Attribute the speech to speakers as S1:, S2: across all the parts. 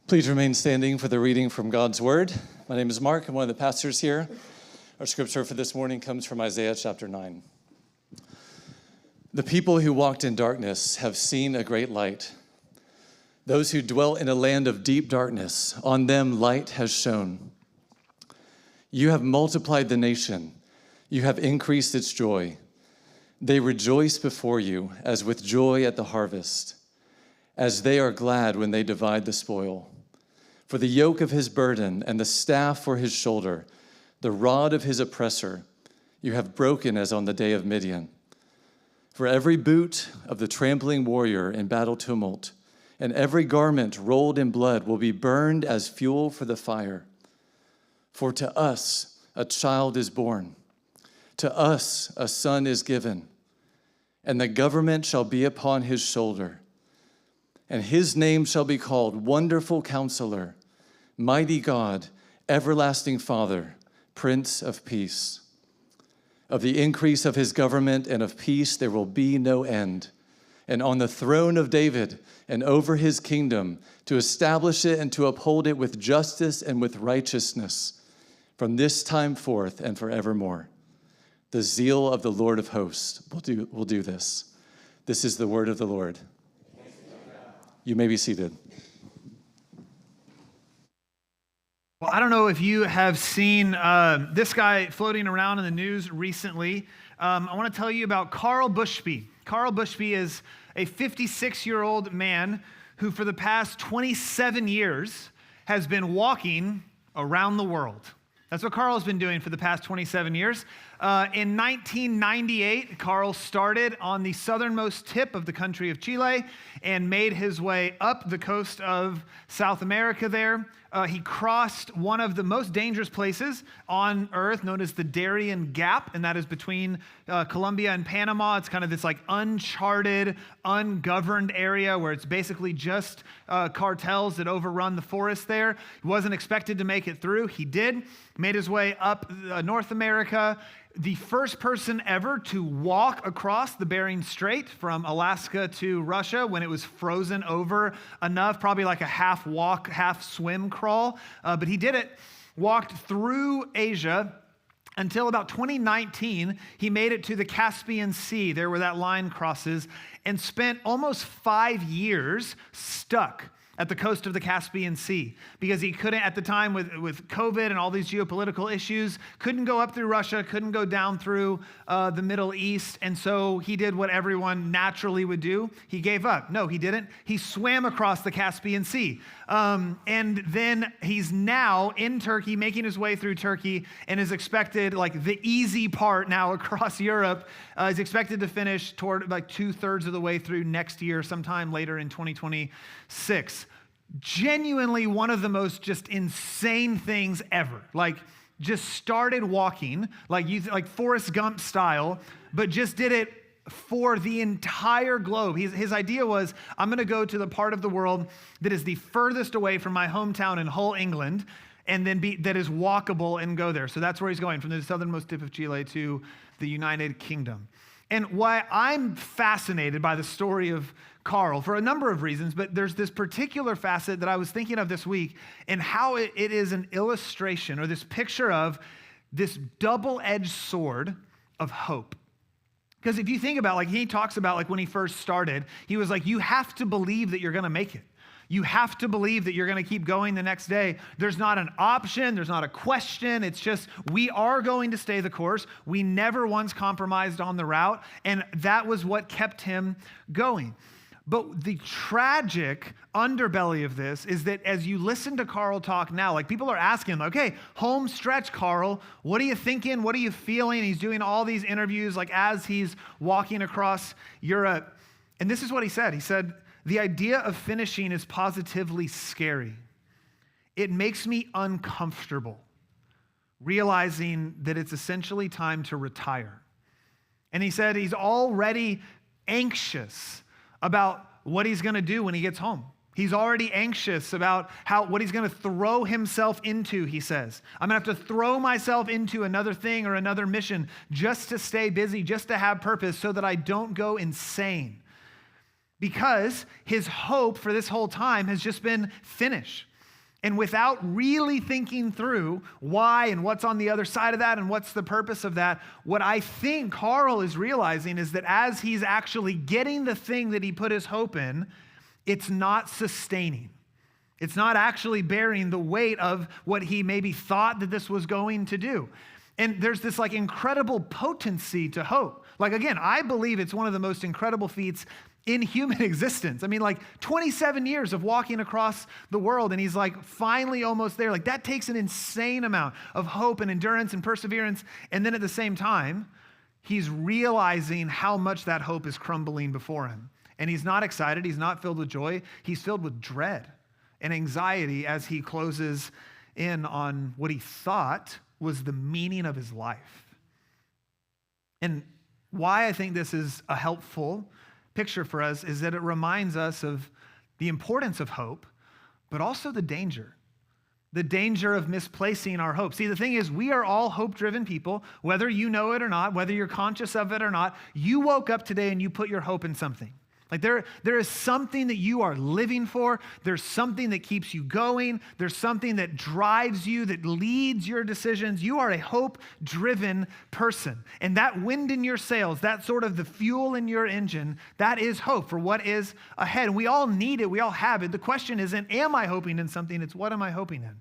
S1: Please remain standing for the reading from God's Word. My name is Mark. I'm one of the pastors here. Our scripture for this morning comes from Isaiah chapter 9. The people who walked in darkness have seen a great light. Those who dwell in a land of deep darkness, on them light has shone. You have multiplied the nation. You have increased its joy. They rejoice before you as with joy at the harvest, as they are glad when they divide the spoil. For the yoke of his burden and the staff for his shoulder, the rod of his oppressor, you have broken as on the day of Midian. For every boot of the trampling warrior in battle tumult, and every garment rolled in blood will be burned as fuel for the fire. For to us a child is born, to us a son is given, and the government shall be upon his shoulder. And his name shall be called Wonderful Counselor, Mighty God, Everlasting Father, Prince of Peace. Of the increase of his government and of peace there will be no end. And on the throne of David and over his kingdom, to establish it and to uphold it with justice and with righteousness, from this time forth and forevermore. The zeal of the Lord of hosts will do this. This is the word of the Lord. You may be seated.
S2: Well, I don't know if you have seen this guy floating around in the news recently. I want to tell you about Carl Bushby. Carl Bushby is a 56-year-old man who for the past 27 years has been walking around the world. That's what Carl's been doing for the past 27 years. In 1998, Carl started on the southernmost tip of the country of Chile and made his way up the coast of South America there. He crossed one of the most dangerous places on Earth known as the Darien Gap, and that is between Colombia and Panama. It's kind of this like uncharted, ungoverned area where it's basically just cartels that overrun the forest there. He wasn't expected to make it through. He did. Made his way up North America. The first person ever to walk across the Bering Strait from Alaska to Russia when it was frozen over enough, probably like a half walk, half swim crawl. But he did it, walked through Asia until about 2019. He made it to the Caspian Sea, there where that line crosses, and spent almost 5 years stuck at the coast of the Caspian Sea, because he couldn't, at the time with COVID and all these geopolitical issues, couldn't go up through Russia, couldn't go down through the Middle East, and so he did what everyone naturally would do. He gave up. No, he didn't. He swam across the Caspian Sea. And then he's now in Turkey, making his way through Turkey, and is expected, like the easy part now across Europe, is expected to finish toward like 2/3 of the way through next year, sometime later in 2026. Genuinely one of the most just insane things ever. Like just started walking, like Forrest Gump style, but just did it for the entire globe. His idea was, I'm going to go to the part of the world that is the furthest away from my hometown in Hull, England, and then that is walkable and go there. So that's where he's going, from the southernmost tip of Chile to the United Kingdom. And why I'm fascinated by the story of Carl, for a number of reasons, but there's this particular facet that I was thinking of this week, and how it is an illustration or this picture of this double-edged sword of hope. Because if you think about, like he talks about, like when he first started, he was like, you have to believe that you're going to make it. You have to believe that you're going to keep going the next day. There's not an option. There's not a question. It's just, we are going to stay the course. We never once compromised on the route. And that was what kept him going. But the tragic underbelly of this is that as you listen to Carl talk now, like people are asking him, okay, home stretch, Carl, what are you thinking? What are you feeling? He's doing all these interviews like as he's walking across Europe. And this is what he said. He said, the idea of finishing is positively scary. It makes me uncomfortable, realizing that it's essentially time to retire. And he said he's already anxious about what he's going to do when he gets home. He's already anxious about what he's going to throw himself into, he says. I'm going to have to throw myself into another thing or another mission just to stay busy, just to have purpose so that I don't go insane. Because his hope for this whole time has just been finish. And without really thinking through why and what's on the other side of that and what's the purpose of that, what I think Carl is realizing is that as he's actually getting the thing that he put his hope in, it's not sustaining. It's not actually bearing the weight of what he maybe thought that this was going to do. And there's this like incredible potency to hope. Like, again, I believe it's one of the most incredible feats in human existence. I mean, like 27 years of walking across the world, and he's like finally almost there. Like, that takes an insane amount of hope and endurance and perseverance. And then at the same time, he's realizing how much that hope is crumbling before him. And he's not excited. He's not filled with joy. He's filled with dread and anxiety as he closes in on what he thought was the meaning of his life. And why I think this is a helpful picture for us is that it reminds us of the importance of hope, but also the danger of misplacing our hope. See, the thing is, we are all hope-driven people, whether you know it or not, whether you're conscious of it or not. You woke up today and you put your hope in something. Like there is something that you are living for. There's something that keeps you going. There's something that drives you, that leads your decisions. You are a hope-driven person. And that wind in your sails, that sort of the fuel in your engine, that is hope for what is ahead. And we all need it. We all have it. The question isn't, am I hoping in something? It's, what am I hoping in?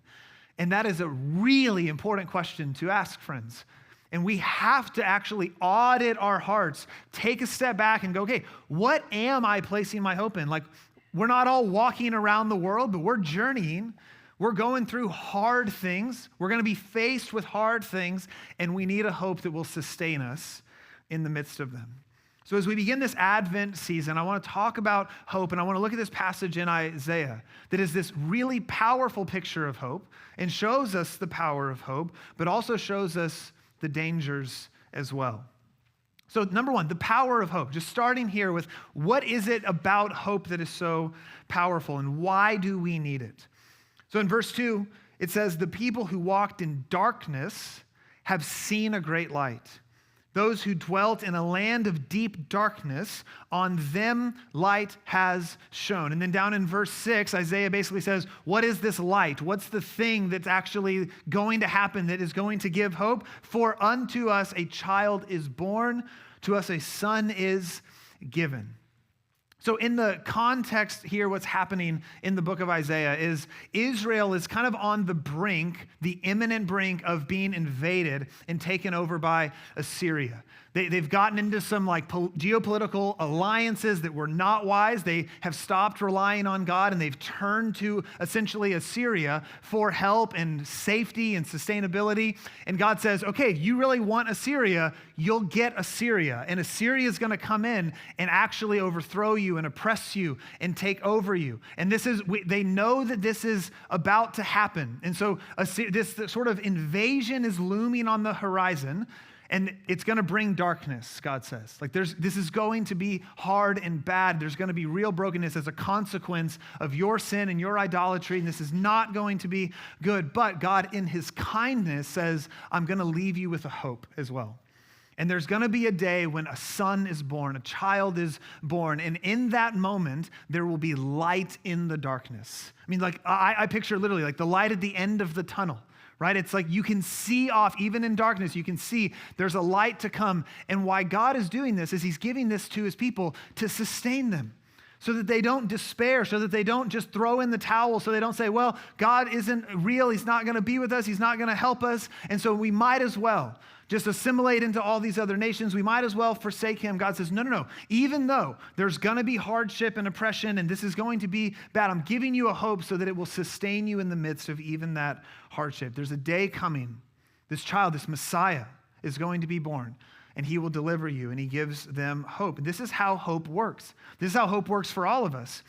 S2: And that is a really important question to ask, friends. And we have to actually audit our hearts, take a step back and go, okay, what am I placing my hope in? Like, we're not all walking around the world, but we're journeying. We're going through hard things. We're going to be faced with hard things, and we need a hope that will sustain us in the midst of them. So as we begin this Advent season, I want to talk about hope, and I want to look at this passage in Isaiah that is this really powerful picture of hope and shows us the power of hope, but also shows us the dangers as well. So number one, the power of hope. Just starting here with what is it about hope that is so powerful and why do we need it? So in verse 2, it says, the people who walked in darkness have seen a great light. Those who dwelt in a land of deep darkness, on them light has shone. And then down in verse 6, Isaiah basically says, what is this light? What's the thing that's actually going to happen that is going to give hope? For unto us a child is born, to us a son is given. So in the context here, what's happening in the book of Isaiah is Israel is kind of on the brink, the imminent brink of being invaded and taken over by Assyria. They've gotten into some like geopolitical alliances that were not wise. They have stopped relying on God, and they've turned to essentially Assyria for help and safety and sustainability. And God says, okay, you really want Assyria, you'll get Assyria. And Assyria is going to come in and actually overthrow you and oppress you and take over you. And they know that this is about to happen. And so this sort of invasion is looming on the horizon. And it's going to bring darkness, God says. Like this is going to be hard and bad. There's going to be real brokenness as a consequence of your sin and your idolatry. And this is not going to be good. But God, in his kindness, says, I'm going to leave you with a hope as well. And there's going to be a day when a son is born, a child is born. And in that moment, there will be light in the darkness. I mean, like I picture literally like the light at the end of the tunnel. Right? It's like you can see off, even in darkness, you can see there's a light to come. And why God is doing this is he's giving this to his people to sustain them so that they don't despair, so that they don't just throw in the towel, so they don't say, well, God isn't real. He's not going to be with us. He's not going to help us. And so we might as well just assimilate into all these other nations. We might as well forsake him. God says, no. Even though there's going to be hardship and oppression and this is going to be bad, I'm giving you a hope so that it will sustain you in the midst of even that hardship. There's a day coming. This child, this Messiah, is going to be born, and he will deliver you, and he gives them hope. This is how hope works. This is how hope works for all of us.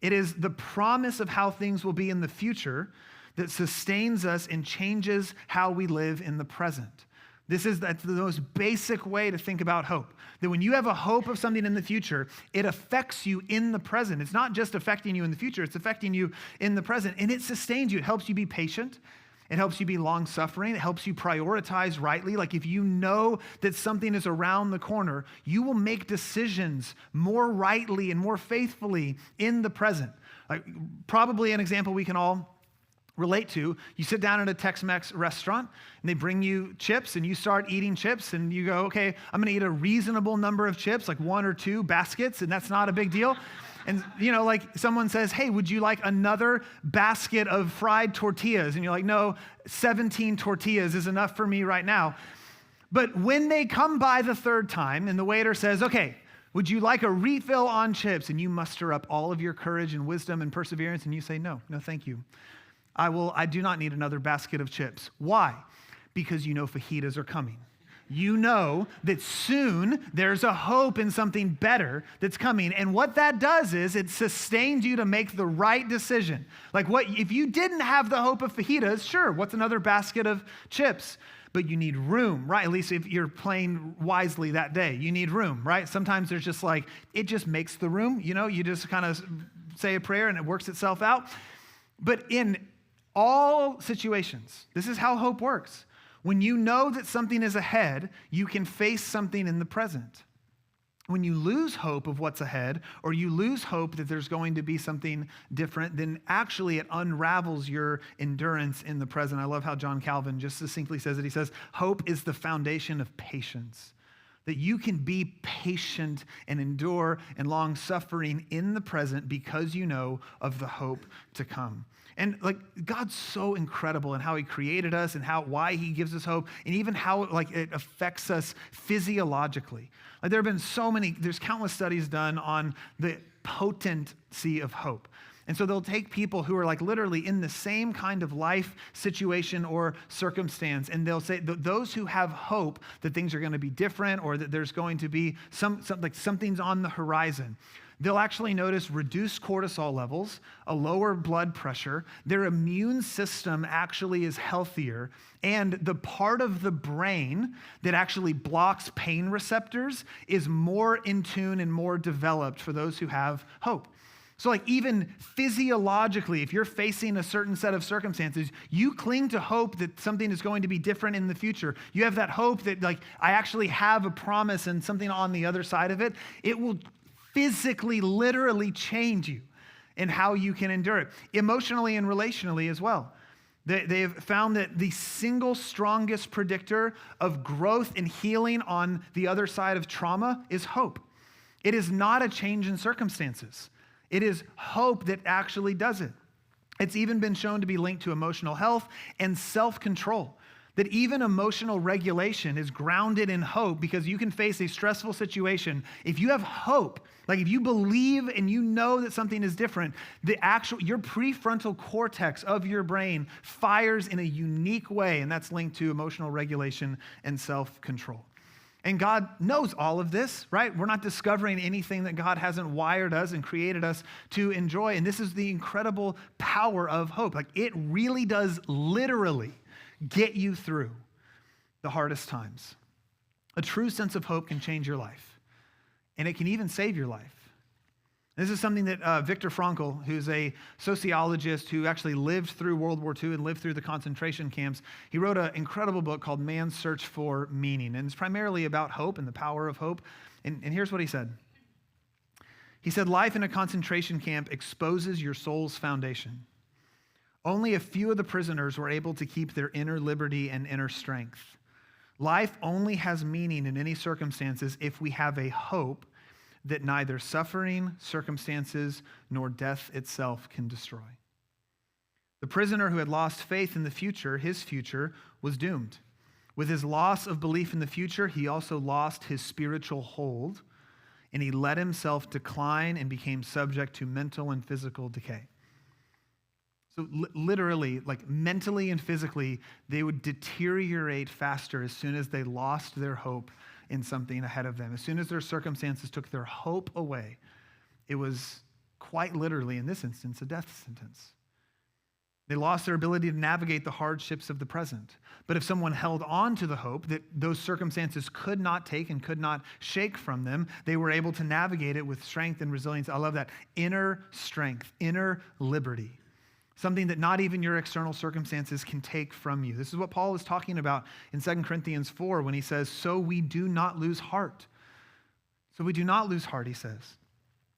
S2: It is the promise of how things will be in the future that sustains us and changes how we live in the present. That's the most basic way to think about hope. That when you have a hope of something in the future, it affects you in the present. It's not just affecting you in the future, it's affecting you in the present. And it sustains you. It helps you be patient. It helps you be long-suffering. It helps you prioritize rightly. Like if you know that something is around the corner, you will make decisions more rightly and more faithfully in the present. Like probably an example we can all relate to. You sit down at a Tex-Mex restaurant and they bring you chips and you start eating chips and you go, okay, I'm going to eat a reasonable number of chips, like 1 or 2 baskets, and that's not a big deal. And, like someone says, hey, would you like another basket of fried tortillas? And you're like, no, 17 tortillas is enough for me right now. But when they come by the third time and the waiter says, okay, would you like a refill on chips? And you muster up all of your courage and wisdom and perseverance and you say, no, thank you. I do not need another basket of chips. Why? Because you know fajitas are coming. You know that soon there's a hope in something better that's coming. And what that does is it sustains you to make the right decision. Like if you didn't have the hope of fajitas, sure, what's another basket of chips? But you need room, right? At least if you're playing wisely that day, you need room, right? Sometimes there's just it just makes the room, you just kind of say a prayer and it works itself out. But in all situations, this is how hope works. When you know that something is ahead, you can face something in the present. When you lose hope of what's ahead, or you lose hope that there's going to be something different, then actually it unravels your endurance in the present. I love how John Calvin just succinctly says it. He says, hope is the foundation of patience. That you can be patient and endure and long suffering in the present because you know of the hope to come. And God's so incredible in how he created us and why he gives us hope and even how it affects us physiologically. There have been there's countless studies done on the potency of hope. And so they'll take people who are literally in the same kind of life situation or circumstance, and they'll say those who have hope that things are going to be different or that there's going to be something's on the horizon. They'll actually notice reduced cortisol levels, a lower blood pressure, their immune system actually is healthier, and the part of the brain that actually blocks pain receptors is more in tune and more developed for those who have hope. So even physiologically, if you're facing a certain set of circumstances, you cling to hope that something is going to be different in the future. You have that hope that I actually have a promise and something on the other side of it. It will physically, literally change you in how you can endure it, emotionally and relationally as well. They have found that the single strongest predictor of growth and healing on the other side of trauma is hope. It is not a change in circumstances. It is hope that actually does it. It's even been shown to be linked to emotional health and self-control. That even emotional regulation is grounded in hope because you can face a stressful situation. If you have hope, if you believe and you know that something is different, your prefrontal cortex of your brain fires in a unique way, and that's linked to emotional regulation and self-control. And God knows all of this, right? We're not discovering anything that God hasn't wired us and created us to enjoy. And this is the incredible power of hope. It really does literally get you through the hardest times. A true sense of hope can change your life, and it can even save your life. This is something that Viktor Frankl, who's a sociologist who actually lived through World War II and lived through the concentration camps, he wrote an incredible book called Man's Search for Meaning, and it's primarily about hope and the power of hope. And here's what he said. He said, life in a concentration camp exposes your soul's foundation. Only a few of the prisoners were able to keep their inner liberty and inner strength. Life only has meaning in any circumstances if we have a hope that neither suffering, circumstances, nor death itself can destroy. The prisoner who had lost faith in the future, his future, was doomed. With his loss of belief in the future, he also lost his spiritual hold, and he let himself decline and became subject to mental and physical decay. So literally, mentally and physically, they would deteriorate faster as soon as they lost their hope in something ahead of them. As soon as their circumstances took their hope away, it was quite literally, in this instance, a death sentence. They lost their ability to navigate the hardships of the present. But if someone held on to the hope that those circumstances could not take and could not shake from them, they were able to navigate it with strength and resilience. I love that. Inner strength, inner liberty. Something that not even your external circumstances can take from you. This is what Paul is talking about in 2 Corinthians 4 when he says, so we do not lose heart. So we do not lose heart, he says.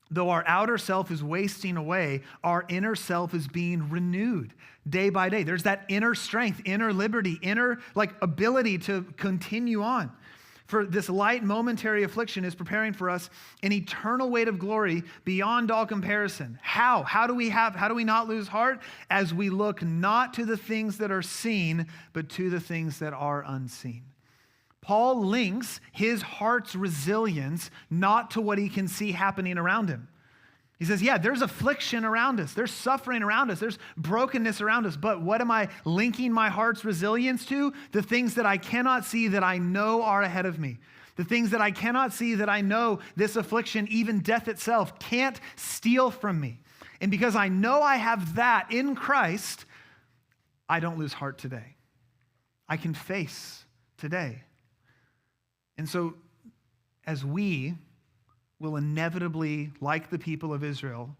S2: Though our outer self is wasting away, our inner self is being renewed day by day. There's that inner strength, inner liberty, inner ability to continue on. For this light momentary affliction is preparing for us an eternal weight of glory beyond all comparison. How? How do we not lose heart? As we look not to the things that are seen, but to the things that are unseen. Paul links his heart's resilience not to what he can see happening around him. He says, yeah, there's affliction around us. There's suffering around us. There's brokenness around us. But what am I linking my heart's resilience to? The things that I cannot see that I know are ahead of me. The things that I cannot see that I know this affliction, even death itself, can't steal from me. And because I know I have that in Christ, I don't lose heart today. I can face today. And so, as we will inevitably, like the people of Israel,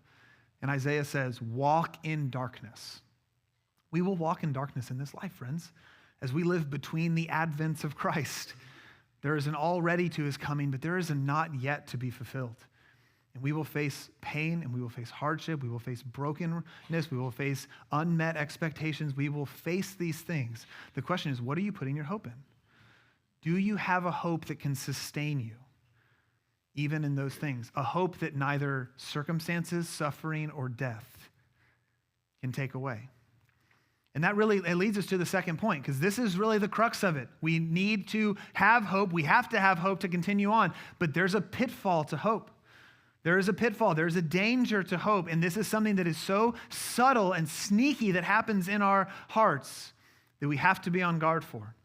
S2: and Isaiah says, walk in darkness. We will walk in darkness in this life, friends, as we live between the advents of Christ. There is an already to his coming, but there is a not yet to be fulfilled. And we will face pain, and we will face hardship, we will face brokenness, we will face unmet expectations, we will face these things. The question is, what are you putting your hope in? Do you have a hope that can sustain you, even in those things? A hope that neither circumstances, suffering, or death can take away. And that really it leads us to the second point, because this is really the crux of it. We need to have hope. We have to have hope to continue on. But there's a pitfall to hope. There is a pitfall. There's a danger to hope. And this is something that is so subtle and sneaky that happens in our hearts that we have to be on guard for.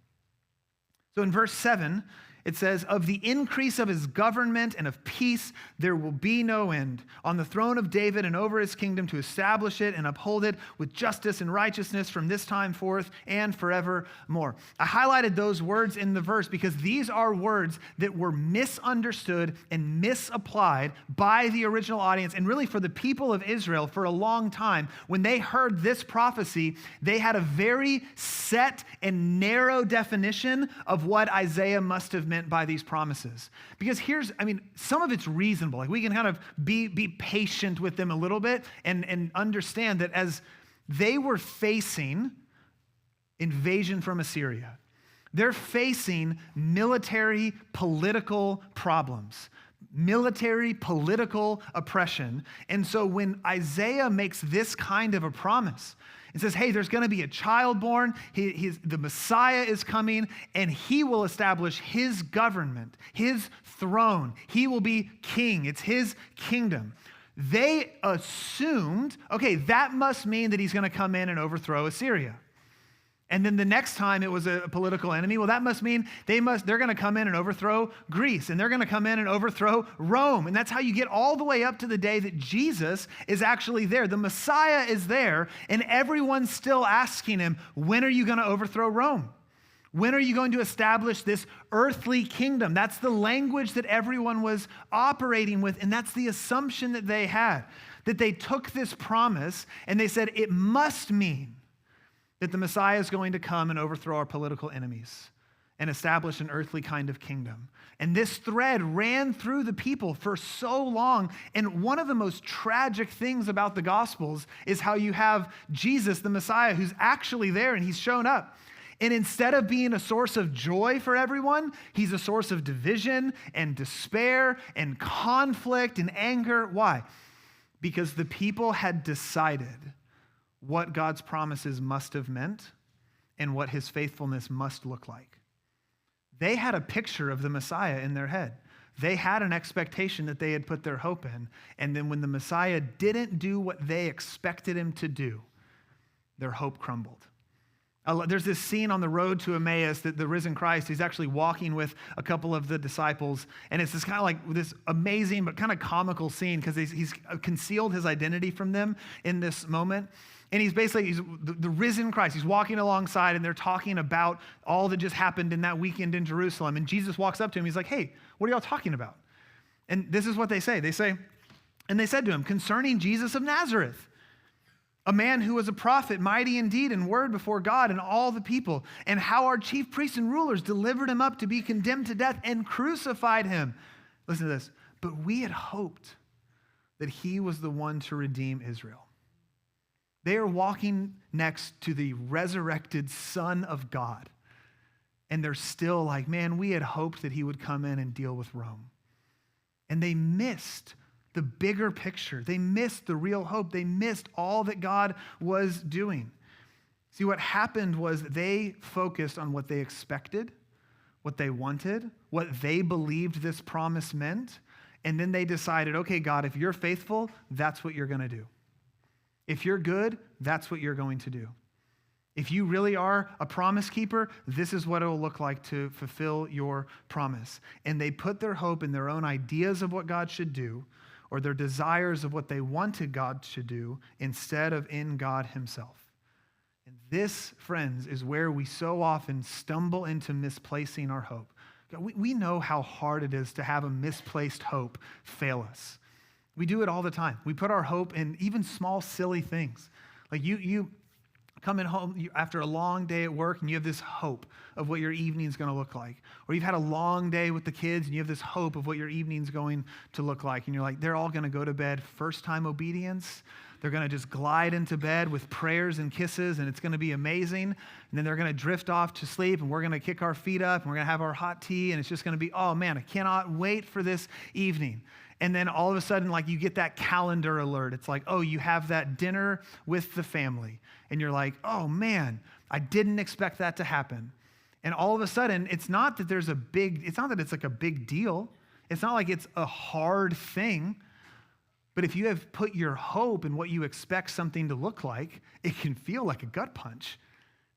S2: So in verse 7, it says, of the increase of his government and of peace, there will be no end on the throne of David and over his kingdom, to establish it and uphold it with justice and righteousness from this time forth and forevermore. I highlighted those words in the verse because these are words that were misunderstood and misapplied by the original audience, and really for the people of Israel for a long time. When they heard this prophecy, they had a very set and narrow definition of what Isaiah must have meant by these promises. Because some of it's reasonable. Like, we can kind of be patient with them a little bit and understand that as they were facing invasion from Assyria, they're facing military, political problems, military, political oppression. And so when Isaiah makes this kind of a promise, it says, hey, there's going to be a child born, the Messiah is coming, and he will establish his government, his throne. He will be king. It's his kingdom. They assumed, okay, that must mean that he's going to come in and overthrow Assyria. And then the next time it was a political enemy, well, that must mean they're going to come in and overthrow Greece, and they're going to come in and overthrow Rome. And that's how you get all the way up to the day that Jesus is actually there. The Messiah is there, and everyone's still asking him, when are you going to overthrow Rome? When are you going to establish this earthly kingdom? That's the language that everyone was operating with, and that's the assumption that they had, that they took this promise and they said, it must mean that the Messiah is going to come and overthrow our political enemies and establish an earthly kind of kingdom. And this thread ran through the people for so long. And one of the most tragic things about the Gospels is how you have Jesus, the Messiah, who's actually there and he's shown up. And instead of being a source of joy for everyone, he's a source of division and despair and conflict and anger. Why? Because the people had decided what God's promises must have meant and what his faithfulness must look like. They had a picture of the Messiah in their head. They had an expectation that they had put their hope in. And then when the Messiah didn't do what they expected him to do, their hope crumbled. There's this scene on the road to Emmaus that the risen Christ, he's actually walking with a couple of the disciples. And it's this kind of like this amazing but kind of comical scene because he's concealed his identity from them in this moment. And he's the risen Christ. He's walking alongside and they're talking about all that just happened in that weekend in Jerusalem. And Jesus walks up to him. He's like, hey, what are y'all talking about? And this is what they say. They said to him, concerning Jesus of Nazareth, a man who was a prophet, mighty in deed and word before God and all the people, and how our chief priests and rulers delivered him up to be condemned to death and crucified him. Listen to this. But we had hoped that he was the one to redeem Israel. They are walking next to the resurrected Son of God. And they're still like, man, we had hoped that he would come in and deal with Rome. And they missed the bigger picture. They missed the real hope. They missed all that God was doing. See, what happened was they focused on what they expected, what they wanted, what they believed this promise meant. And then they decided, okay, God, if you're faithful, that's what you're going to do. If you're good, that's what you're going to do. If you really are a promise keeper, this is what it will look like to fulfill your promise. And they put their hope in their own ideas of what God should do, or their desires of what they wanted God to do, instead of in God himself. And this, friends, is where we so often stumble into misplacing our hope. We know how hard it is to have a misplaced hope fail us. We do it all the time. We put our hope in even small, silly things. Like you coming home after a long day at work and you have this hope of what your evening's going to look like. Or you've had a long day with the kids and you have this hope of what your evening's going to look like. And you're like, they're all going to go to bed first time obedience. They're going to just glide into bed with prayers and kisses, and it's going to be amazing. And then they're going to drift off to sleep, and we're going to kick our feet up, and we're going to have our hot tea, and it's just going to be, oh man, I cannot wait for this evening. And then all of a sudden, like, you get that calendar alert. It's like, oh, you have that dinner with the family. And you're like, oh man, I didn't expect that to happen. And all of a sudden, it's not that it's like a big deal. It's not like it's a hard thing. But if you have put your hope in what you expect something to look like, it can feel like a gut punch.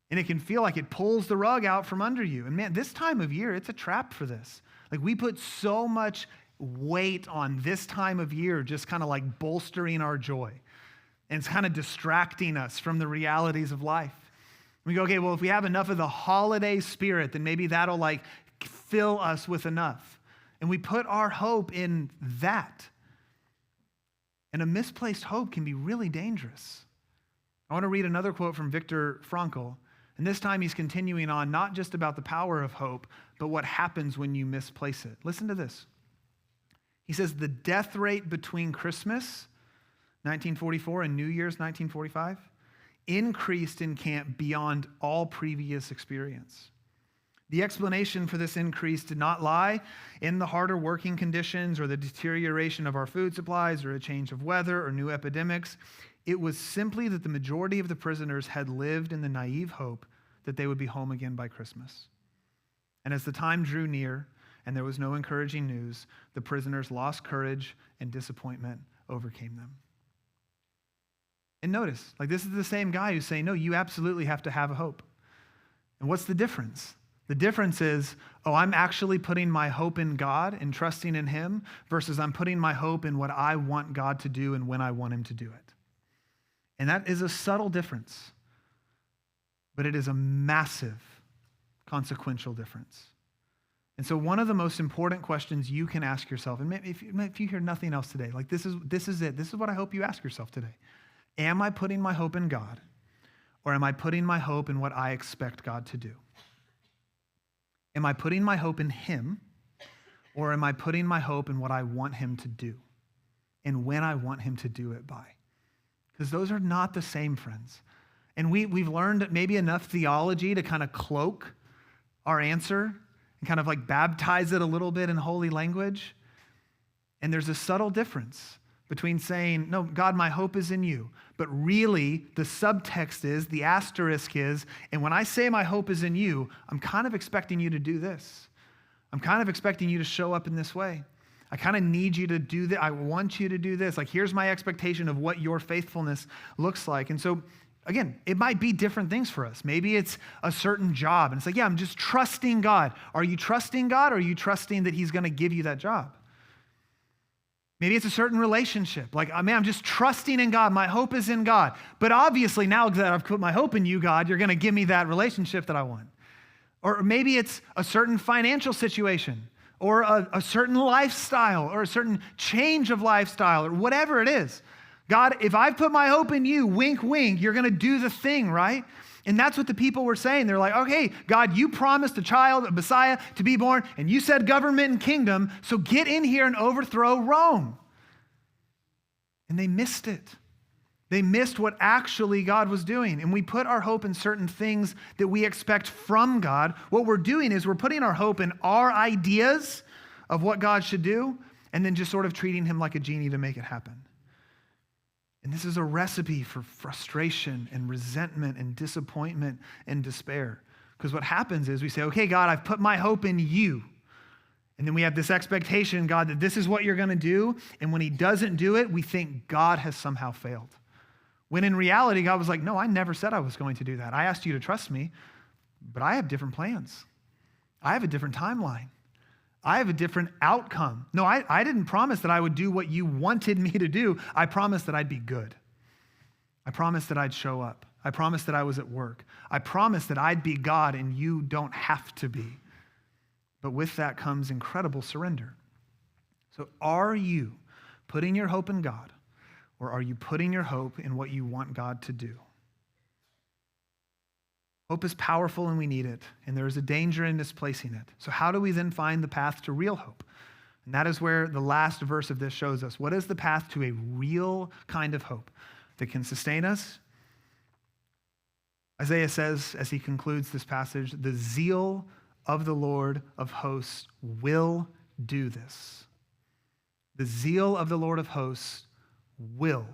S2: And it can feel like it pulls the rug out from under you. And man, this time of year, it's a trap for this. Like, we put so much weight on this time of year, just kind of like bolstering our joy. And it's kind of distracting us from the realities of life. We go, okay, well, if we have enough of the holiday spirit, then maybe that'll like fill us with enough. And we put our hope in that. And a misplaced hope can be really dangerous. I want to read another quote from Viktor Frankl. And this time he's continuing on, not just about the power of hope, but what happens when you misplace it. Listen to this. He says, the death rate between Christmas, 1944, and New Year's, 1945, increased in camp beyond all previous experience. The explanation for this increase did not lie in the harder working conditions or the deterioration of our food supplies or a change of weather or new epidemics. It was simply that the majority of the prisoners had lived in the naive hope that they would be home again by Christmas. And as the time drew near and there was no encouraging news, the prisoners lost courage and disappointment overcame them. And notice, like, this is the same guy who's saying, no, you absolutely have to have a hope. And what's the difference? The difference is, I'm actually putting my hope in God and trusting in him versus I'm putting my hope in what I want God to do and when I want him to do it. And that is a subtle difference, but it is a massive consequential difference. And so one of the most important questions you can ask yourself, and if you hear nothing else today, like this is it. This is what I hope you ask yourself today. Am I putting my hope in God, or am I putting my hope in what I expect God to do? Am I putting my hope in him, or am I putting my hope in what I want him to do and when I want him to do it by? Because those are not the same, friends. And we've learned maybe enough theology to kind of cloak our answer and kind of like baptize it a little bit in holy language. And there's a subtle difference between saying, no, God, my hope is in you. But really, the subtext is, the asterisk is, and when I say my hope is in you, I'm kind of expecting you to do this. I'm kind of expecting you to show up in this way. I kind of need you to do that. I want you to do this. Like, here's my expectation of what your faithfulness looks like. And so, again, it might be different things for us. Maybe it's a certain job. And it's like, yeah, I'm just trusting God. Are you trusting God, or are you trusting that he's going to give you that job? Maybe it's a certain relationship. Like, I'm just trusting in God. My hope is in God. But obviously, now that I've put my hope in you, God, you're going to give me that relationship that I want. Or maybe it's a certain financial situation, or a certain lifestyle, or a certain change of lifestyle, or whatever it is. God, if I've put my hope in you, wink, wink, you're going to do the thing, right? And that's what the people were saying. They're like, okay, God, you promised a child, a Messiah, to be born, and you said government and kingdom, so get in here and overthrow Rome. And they missed it. They missed what actually God was doing. And we put our hope in certain things that we expect from God. What we're doing is we're putting our hope in our ideas of what God should do and then just sort of treating him like a genie to make it happen. And this is a recipe for frustration and resentment and disappointment and despair. Because what happens is we say, okay, God, I've put my hope in you. And then we have this expectation, God, that this is what you're going to do. And when he doesn't do it, we think God has somehow failed. When in reality, God was like, no, I never said I was going to do that. I asked you to trust me, but I have different plans. I have a different timeline. I have a different outcome. No, I didn't promise that I would do what you wanted me to do. I promised that I'd be good. I promised that I'd show up. I promised that I was at work. I promised that I'd be God and you don't have to be. But with that comes incredible surrender. So are you putting your hope in God, or are you putting your hope in what you want God to do? Hope is powerful and we need it, and there is a danger in misplacing it. So how do we then find the path to real hope? And that is where the last verse of this shows us. What is the path to a real kind of hope that can sustain us? Isaiah says, as he concludes this passage, the zeal of the Lord of hosts will do this. The zeal of the Lord of hosts will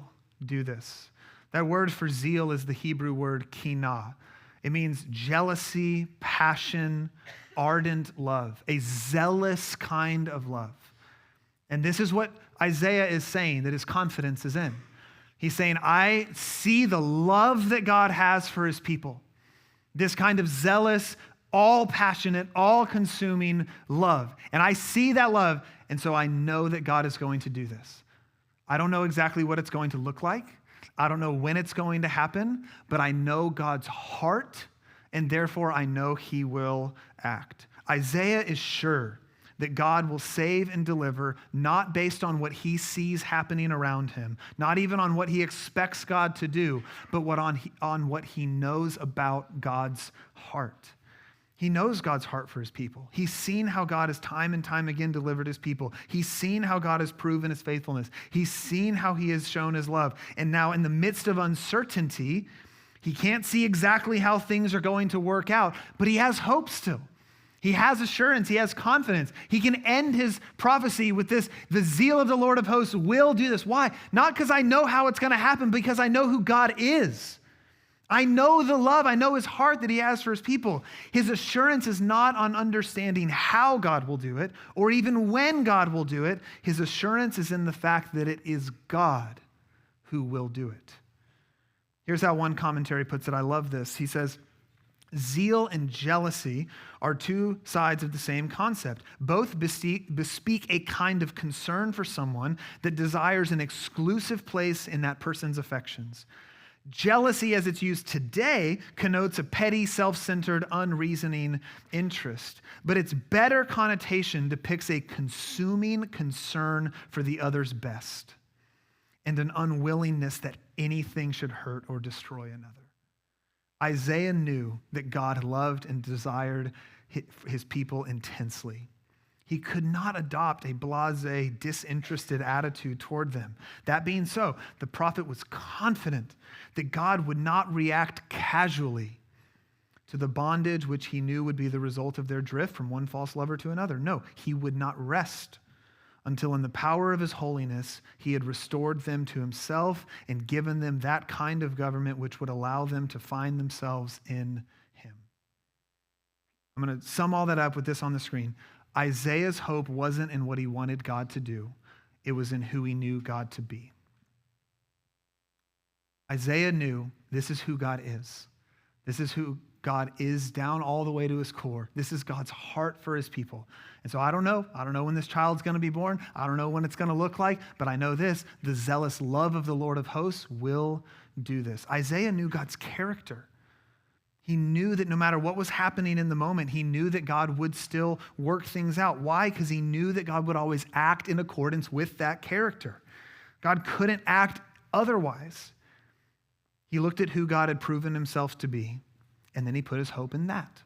S2: do this. That word for zeal is the Hebrew word kinah. It means jealousy, passion, ardent love, a zealous kind of love. And this is what Isaiah is saying that his confidence is in. He's saying, I see the love that God has for his people. This kind of zealous, all passionate, all consuming love. And I see that love, and so I know that God is going to do this. I don't know exactly what it's going to look like. I don't know when it's going to happen, but I know God's heart, and therefore I know he will act. Isaiah is sure that God will save and deliver, not based on what he sees happening around him, not even on what he expects God to do, but on what he knows about God's heart. He knows God's heart for his people. He's seen how God has time and time again delivered his people. He's seen how God has proven his faithfulness. He's seen how he has shown his love. And now in the midst of uncertainty, he can't see exactly how things are going to work out, but he has hope still. He has assurance. He has confidence. He can end his prophecy with this, the zeal of the Lord of hosts will do this. Why? Not because I know how it's going to happen, because I know who God is. I know the love, I know his heart that he has for his people. His assurance is not on understanding how God will do it or even when God will do it. His assurance is in the fact that it is God who will do it. Here's how one commentary puts it. I love this. He says, zeal and jealousy are two sides of the same concept. Both bespeak a kind of concern for someone that desires an exclusive place in that person's affections. Jealousy, as it's used today, connotes a petty, self-centered, unreasoning interest. But its better connotation depicts a consuming concern for the other's best and an unwillingness that anything should hurt or destroy another. Isaiah knew that God loved and desired his people intensely. He could not adopt a blasé, disinterested attitude toward them. That being so, the prophet was confident that God would not react casually to the bondage which he knew would be the result of their drift from one false lover to another. No, he would not rest until in the power of his holiness, he had restored them to himself and given them that kind of government which would allow them to find themselves in him. I'm going to sum all that up with this on the screen. Isaiah's hope wasn't in what he wanted God to do. It was in who he knew God to be. Isaiah knew this is who God is. This is who God is down all the way to his core. This is God's heart for his people. And so I don't know when this child's going to be born. I don't know when it's going to look like, but I know this, the zealous love of the Lord of hosts will do this. Isaiah knew God's character. He knew that no matter what was happening in the moment, he knew that God would still work things out. Why? Because he knew that God would always act in accordance with that character. God couldn't act otherwise. He looked at who God had proven himself to be, and then he put his hope in that.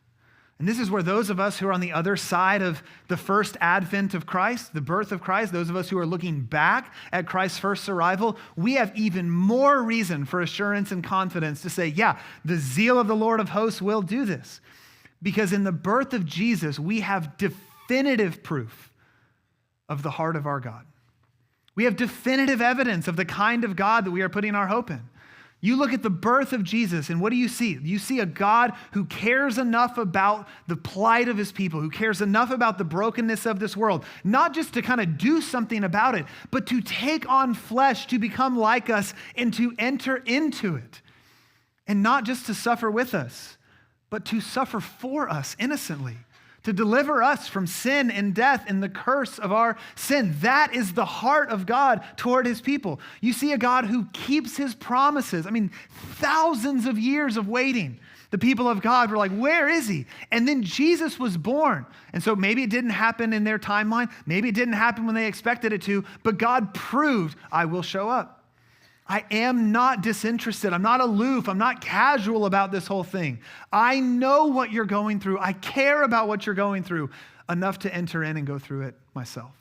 S2: And this is where those of us who are on the other side of the first advent of Christ, the birth of Christ, those of us who are looking back at Christ's first arrival, we have even more reason for assurance and confidence to say, yeah, the zeal of the Lord of hosts will do this. Because in the birth of Jesus, we have definitive proof of the heart of our God. We have definitive evidence of the kind of God that we are putting our hope in. You look at the birth of Jesus, and what do you see? You see a God who cares enough about the plight of his people, who cares enough about the brokenness of this world, not just to kind of do something about it, but to take on flesh, to become like us, and to enter into it. And not just to suffer with us, but to suffer for us innocently, to deliver us from sin and death and the curse of our sin. That is the heart of God toward his people. You see a God who keeps his promises. I mean, thousands of years of waiting. The people of God were like, where is he? And then Jesus was born. And so maybe it didn't happen in their timeline. Maybe it didn't happen when they expected it to, but God proved, I will show up. I am not disinterested. I'm not aloof. I'm not casual about this whole thing. I know what you're going through. I care about what you're going through enough to enter in and go through it myself.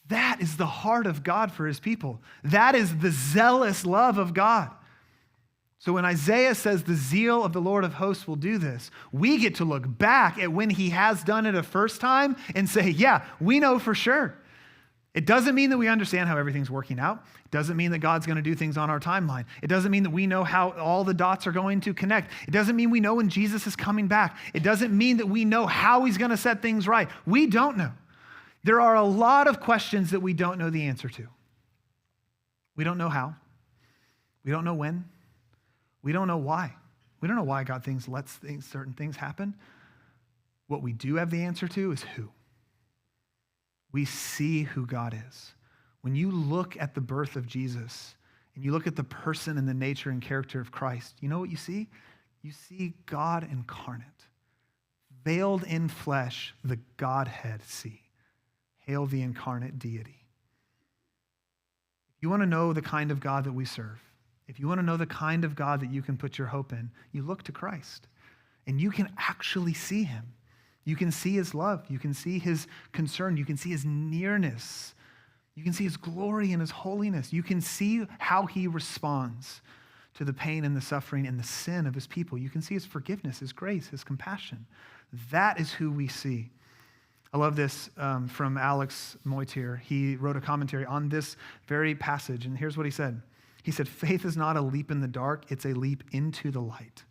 S2: That is the heart of God for his people. That is the zealous love of God. So when Isaiah says the zeal of the Lord of hosts will do this, we get to look back at when he has done it a first time and say, yeah, we know for sure. It doesn't mean that we understand how everything's working out. It doesn't mean that God's going to do things on our timeline. It doesn't mean that we know how all the dots are going to connect. It doesn't mean we know when Jesus is coming back. It doesn't mean that we know how he's going to set things right. We don't know. There are a lot of questions that we don't know the answer to. We don't know how. We don't know when. We don't know why. We don't know why God lets certain things happen. What we do have the answer to is who. We see who God is. When you look at the birth of Jesus and you look at the person and the nature and character of Christ, you know what you see? You see God incarnate, veiled in flesh, the Godhead see. Hail the incarnate deity. If you want to know the kind of God that we serve, if you want to know the kind of God that you can put your hope in, you look to Christ and you can actually see him. You can see his love. You can see his concern. You can see his nearness. You can see his glory and his holiness. You can see how he responds to the pain and the suffering and the sin of his people. You can see his forgiveness, his grace, his compassion. That is who we see. I love this from Alex Moitier. He wrote a commentary on this very passage, and here's what he said. He said, faith is not a leap in the dark, it's a leap into the light.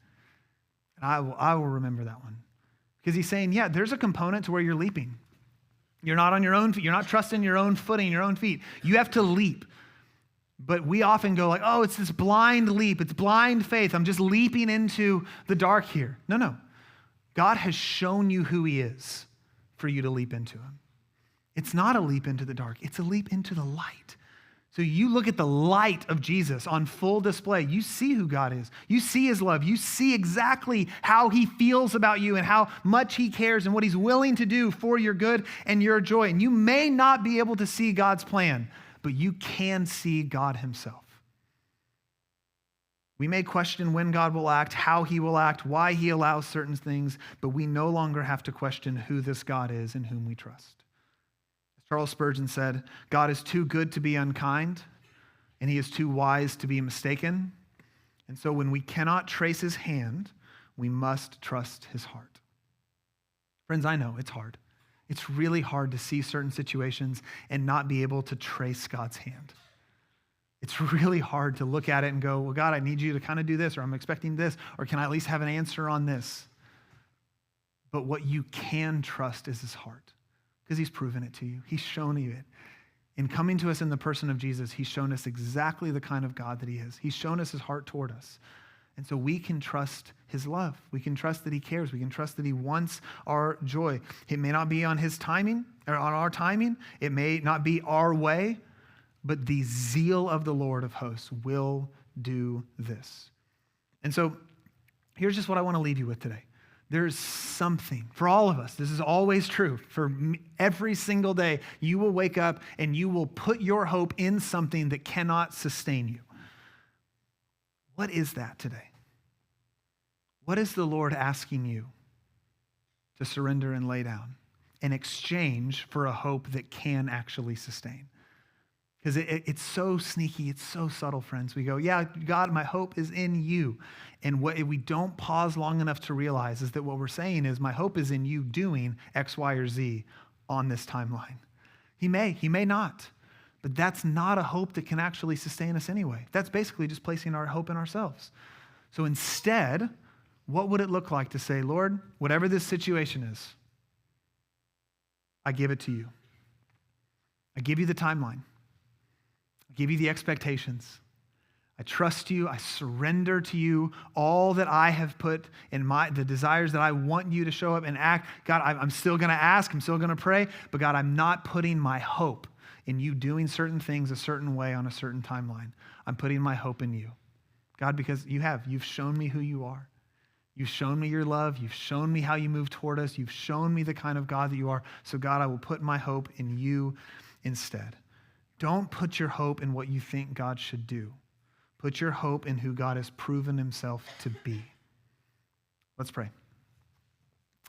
S2: And I will remember that one. Because he's saying, yeah, there's a component to where you're leaping. You're not on your own feet. You're not trusting your own footing, your own feet. You have to leap. But we often go like, oh, it's this blind leap. It's blind faith. I'm just leaping into the dark here. No. God has shown you who he is for you to leap into him. It's not a leap into the dark. It's a leap into the light. So you look at the light of Jesus on full display. You see who God is. You see his love. You see exactly how he feels about you and how much he cares and what he's willing to do for your good and your joy. And you may not be able to see God's plan, but you can see God himself. We may question when God will act, how he will act, why he allows certain things, but we no longer have to question who this God is in whom we trust. Charles Spurgeon said, God is too good to be unkind, and he is too wise to be mistaken. And so when we cannot trace his hand, we must trust his heart. Friends, I know it's hard. It's really hard to see certain situations and not be able to trace God's hand. It's really hard to look at it and go, well, God, I need you to kind of do this, or I'm expecting this, or can I at least have an answer on this? But what you can trust is his heart. Because he's proven it to you. He's shown you it. In coming to us in the person of Jesus, he's shown us exactly the kind of God that he is. He's shown us his heart toward us. And so we can trust his love. We can trust that he cares. We can trust that he wants our joy. It may not be on his timing or on our timing. It may not be our way, but the zeal of the Lord of hosts will do this. And so here's just what I want to leave you with today. There's something, for all of us, this is always true, for every single day, you will wake up and you will put your hope in something that cannot sustain you. What is that today? What is the Lord asking you to surrender and lay down in exchange for a hope that can actually sustain. Because it's so sneaky, it's so subtle, friends. We go, yeah, God, my hope is in you. And what we don't pause long enough to realize is that what we're saying is my hope is in you doing X, Y, or Z on this timeline. He may not. But that's not a hope that can actually sustain us anyway. That's basically just placing our hope in ourselves. So instead, what would it look like to say, Lord, whatever this situation is, I give it to you. I give you the timeline. I give you the expectations. I trust you. I surrender to you all that I have put in the desires that I want you to show up and act. God, I'm still going to ask. I'm still going to pray. But God, I'm not putting my hope in you doing certain things a certain way on a certain timeline. I'm putting my hope in you. God, because you've shown me who you are. You've shown me your love. You've shown me how you move toward us. You've shown me the kind of God that you are. So God, I will put my hope in you instead. Don't put your hope in what you think God should do. Put your hope in who God has proven himself to be. Let's pray.